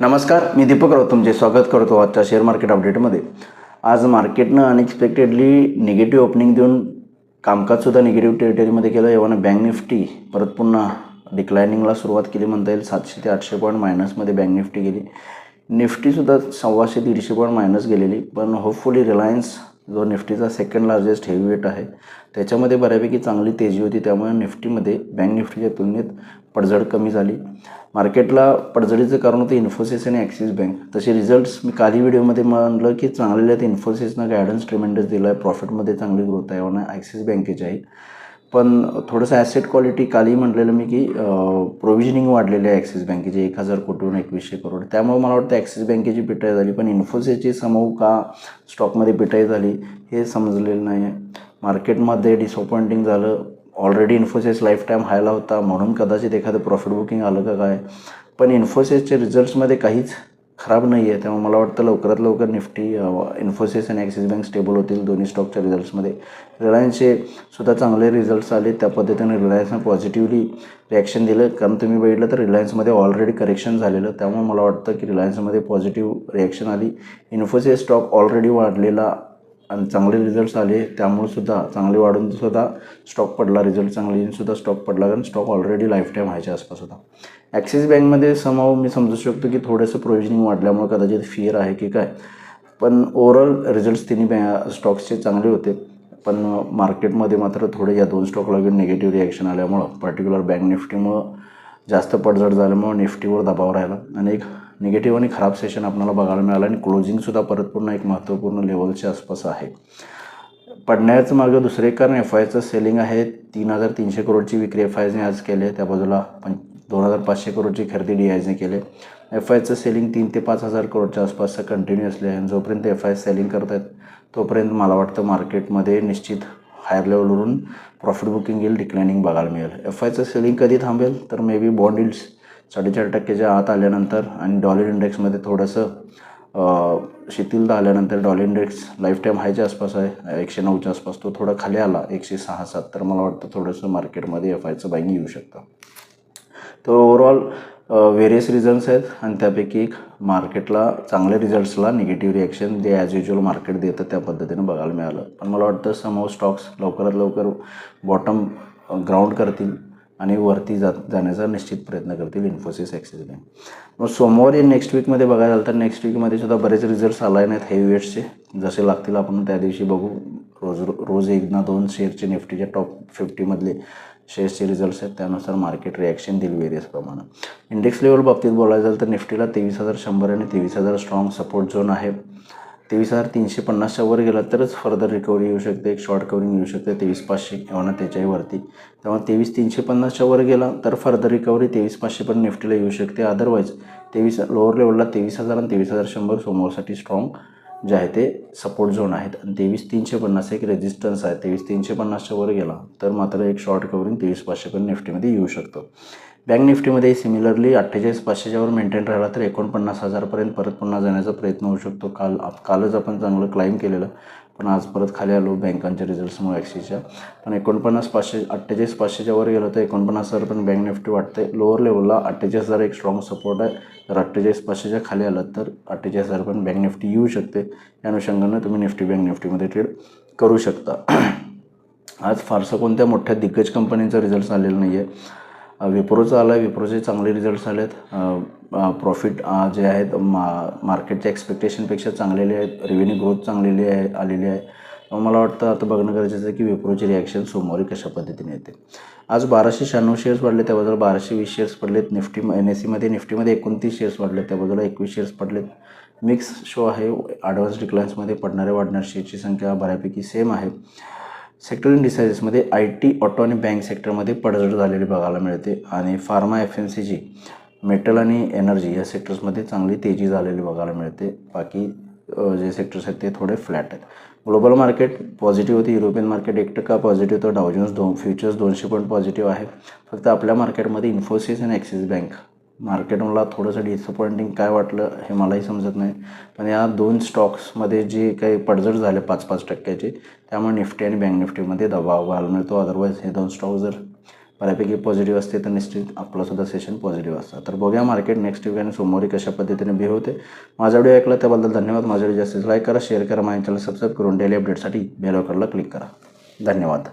नमस्कार, मी दीपक राऊत तुमचे स्वागत करतो आजच्या शेअर मार्केट अपडेटमध्ये. आज मार्केटनं अनएक्सपेक्टेडली निगेटिव्ह ओपनिंग देऊन कामकाजसुद्धा निगेटिव्ह टेरिटरीमध्ये केलं. एव्हाना बँक निफ्टी परत पुन्हा डिक्लायनिंगला सुरुवात केली म्हणता येईल. 700 ते 800 पॉईंट मायनसमध्ये बँक निफ्टी गेली. निफ्टीसुद्धा 150-150 पॉईंट मायनस गेलेली, पण होपफुली रिलायन्स जो निफ्टीचा सेकंड लार्जेस्ट हेवी वेट आहे त्याच्यामध्ये बऱ्यापैकी चांगली तेजी होती. त्यामुळे निफ्टीमध्ये बँक निफ्टीच्या तुलनेत पडझड कमी झाली. मार्केटला पडझडीचं कारण होतं इन्फोसिस आणि ॲक्सिस बँक. तसे रिझल्ट्स मी काही व्हिडिओमध्ये म्हणलं की चांगलेले आहेत. इन्फोसिसनं गायडन्स ट्रिमेंडस दिला आहे, प्रॉफिटमध्ये चांगली ग्रोथ आहे आणि ॲक्सिस बँकेची आहे. पण थोडंसं ॲसेट क्वालिटी कालही म्हटलेलं मी की प्रोव्हिजनिंग वाढलेली आहे ॲक्सिस बँकेची 1000 कोटीहून 2100 करोड. त्यामुळे मला वाटतं ॲक्सिस बँकेची पिटाई झाली, पण इन्फोसिसची समूह का स्टॉकमध्ये पिटाई झाली हे समजलेलं नाही आहे. मार्केटमध्ये डिसअपॉइंटिंग झालं. ऑलरेडी इन्फोसिस लाईफ टाईम हायला होता म्हणून कदाचित एखादं प्रॉफिट बुकिंग आलं का काय, पण इन्फोसिसचे रिझल्ट्समध्ये काहीच खराब नाही आहे. त्यामुळे मला वाटतं लवकरात लवकर निफ्टी, इन्फोसिस आणि ॲक्सिस बँक स्टेबल होतील दोन्ही स्टॉकच्या रिझल्ट्समध्ये. रिलायन्सचे सुद्धा चांगले रिझल्ट्स आले. त्या पद्धतीने रिलायन्सनं पॉझिटिव्हली रिॲक्शन दिलं, कारण तुम्ही बघितलं तर रिलायन्समध्ये ऑलरेडी करेक्शन झालेलं. त्यामुळे मला वाटतं की रिलायन्समध्ये पॉझिटिव्ह रिॲक्शन आली. इन्फोसिस स्टॉक ऑलरेडी वाढलेला आणि चांगले रिझल्ट्स आले त्यामुळे सुद्धा चांगले वाढून सुद्धा स्टॉक पडला. रिझल्ट चांगले येऊन सुद्धा स्टॉक पडला, कारण स्टॉक ऑलरेडी लाईफ टाईम व्हायच्या आसपास होता. ॲक्सिस बँकमध्ये समाव मी समजू शकतो की थोडंसं प्रोव्हिजनिंग वाढल्यामुळे कदाचित फिअर आहे की काय, पण ओव्हरऑल रिझल्ट्स तिन्ही स्टॉक्सचे चांगले होते. पण मार्केटमध्ये मात्र थोडे या दोन स्टॉकला घेऊन निगेटिव्ह रिॲक्शन आल्यामुळं, पर्टिक्युलर बँक निफ्टीमुळं जास्त पडझड झाल्यामुळं निफ्टीवर दबाव राहिला आणि एक निगेटिव्ह आणि खराब सेशन आपल्याला बघायला मिळालं. आणि क्लोजिंगसुद्धा परत पुन्हा एक महत्त्वपूर्ण लेवलच्या आसपास आहे. पडण्याचं मागं दुसरे कारण एफ आयचं सेलिंग आहे. 3300 करोडची विक्री एफ आयने आज केली. त्या बाजूला 2500 करोडची खरेदी डी आयने केली. एफ आयचं सेलिंग 3000 ते 5000 करोडच्या आसपासचं कंटिन्युअसली आहे. जोपर्यंत एफ आय सेलिंग करत आहेत तोपर्यंत मला वाटतं मार्केटमध्ये निश्चित हायर लेवलवरून प्रॉफिट बुकिंग येईल, डिक्लायनिंग बघायला मिळेल. एफ आयचं सेलिंग कधी थांबेल तर मे बी बॉन्ड यील्ड्स 4.5% आत आल्यानंतर आणि डॉलर इंडेक्समध्ये थोडंसं शिथिलता आल्यानंतर. डॉलर इंडेक्स लाईफ टाईम हायच्या आसपास आहे, 109च्या आसपास. तो थोडा खाली आला 106-7, तर मला वाटतं थोडंसं मार्केटमध्ये एफ आयचं बाईंग येऊ शकतं. तर ओव्हरऑल व्हेरियस रिझन्स आहेत आणि त्यापैकी एक मार्केटला चांगल्या रिझल्ट्सला निगेटिव्ह रिॲक्शन जे ॲज युज्युअल मार्केट देतं त्या पद्धतीनं बघायला मिळालं. पण मला वाटतं समोर स्टॉक्स लवकरात लवकर बॉटम ग्राउंड करतील आणि वरती जाण्याचा निश्चित प्रयत्न करतील इन्फोसिस, ॲक्सिस बँक. मग सोमवारी नेक्स्ट वीकमध्ये बघायला झालं तर नेक्स्ट वीकमध्ये सुद्धा बरेच रिझल्ट्स आले नाहीत हेवी वेट्सचे. जसे लागतील आपण त्या दिवशी बघू. रोज 1 ना 2 शेअरचे निफ्टीच्या टॉप 50मधले शेअर्सचे रिझल्ट्स आहेत, त्यानुसार मार्केट रिॲक्शन देईल वेरियस प्रमाणात. इंडेक्स लेवल बाबतीत बोलायचं झालं तर निफ्टीला 23,100 आणि 23,000 स्ट्रॉंग सपोर्ट झोन आहे. 23,350च्या वर गेला तरच फर्दर रिकव्हरी येऊ शकते, एक शॉर्ट कवरिंग येऊ शकते 23,500 एवढा त्याच्याही वरती. तेव्हा 23,350च्या वर गेला तर फर्दर रिकव्हरी 23,500 पण निफ्टीला येऊ शकते. अदरवाईज लोअर लेवलला 23,000 आणि 23,100 सोमवारसाठी स्ट्रॉंग जे आहे ते सपोर्ट झोन आहेत. आणि 23,350 एक रेजिस्टन्स आहे. 23,350च्या वर गेला तर मात्र एक शॉर्ट कवरिंग 23,500 पण निफ्टीमध्ये येऊ शकतो. बँक निफ्टीमध्ये सिमिलरली 48,500च्या वर मेंटेन राहिला तर 49,000पर्यंत परत पुन्हा जाण्याचा प्रयत्न होऊ शकतो. कालच आपण चांगलं क्लाइम केलेलं, पण आज परत खाली आलो बँकांच्या रिझल्ट्समुळे ॲक्सिसच्या. पण 48,500च्या वर गेलं तर 49,000 पण बँक निफ्टी वाटते. लोअर लेवलला 48,000 एक स्ट्रॉंग सपोर्ट आहे. जर 48,500च्या खाली आलं तर 48,000 पण बँक निफ्टी येऊ शकते. या अनुषंगानं तुम्ही निफ्टी बँक निफ्टीमध्ये ट्रेड करू शकता. आज फारसं कोणत्या मोठ्या दिग्गज कंपनीचा रिझल्ट्स आलेला नाही आहे. विप्रोचा आला आहे. विप्रोचे चांगले रिझल्ट्स आले आहेत. प्रॉफिट जे आहेत मार्केटच्या एक्सपेक्टेशनपेक्षा चांगलेले आहेत. रेव्हेन्यू ग्रोथ चांगलेली आलेली आहे. मला वाटतं आता बघणं गरजेचं आहे की विप्रोची रिॲक्शन सोमवारी कशा पद्धतीने येते. आज 1296 शेअर्स वाढले, त्याबद्दल 1220 शेअर्स पडलेत. निफ्टीमध्ये 29 शेअर्स वाढले, त्याबद्दल 21 शेअर्स पडलेत. मिक्स शो आहे. ॲडव्हान्स डिक्लायन्समध्ये वाढणाऱ्या शेअरची संख्या बऱ्यापैकी सेम आहे. सेक्टर इंडिसाइजेसमध्ये IT, ऑटो आणि बँक सेक्टरमध्ये पडझड झालेली बघायला मिळते. आणि फार्मा, FMCG, मेटल आणि एनर्जी या सेक्टर्समध्ये चांगली तेजी झालेली बघायला मिळते. बाकी जे सेक्टर्स आहेत ते थोडे फ्लॅट आहेत. ग्लोबल मार्केट पॉझिटिव्ह होती. युरोपियन मार्केट 1% पॉझिटिव्ह होतं. डाव जोन्स फ्युचर्स 200 पॉईंट पॉझिटिव्ह आहे. फक्त आपल्या मार्केटमध्ये इन्फोसिस आणि ॲक्सिस बँक मार्केट मला थोडंसं डिसअपॉइंटिंग काय वाटलं हे मलाही समजत नाही. पण या दोन स्टॉक्समध्ये जे काही पडझड झाले 5-5%चे, त्यामुळे निफ्टी आणि बँक निफ्टीमध्ये दबाव बघायला मिळतो. अदरवाईज हे दोन स्टॉक जर बऱ्यापैकी पॉझिटिव्ह असते तर निश्चित आपलंसुद्धा सेशन पॉझिटिव्ह असतं. तर बघूया मार्केट नेक्स्ट वीक आणि सोमवारी कशा पद्धतीने बिहेव होते. माझा व्हिडिओ ऐकला त्याबद्दल धन्यवाद. माझा व्हिडिओ जास्तीत लाईक करा, शेअर करा, माझ्या चॅनल सबस्क्राईब करून डेली अपडेटसाठी बेल आयकॉनला क्लिक करा. धन्यवाद.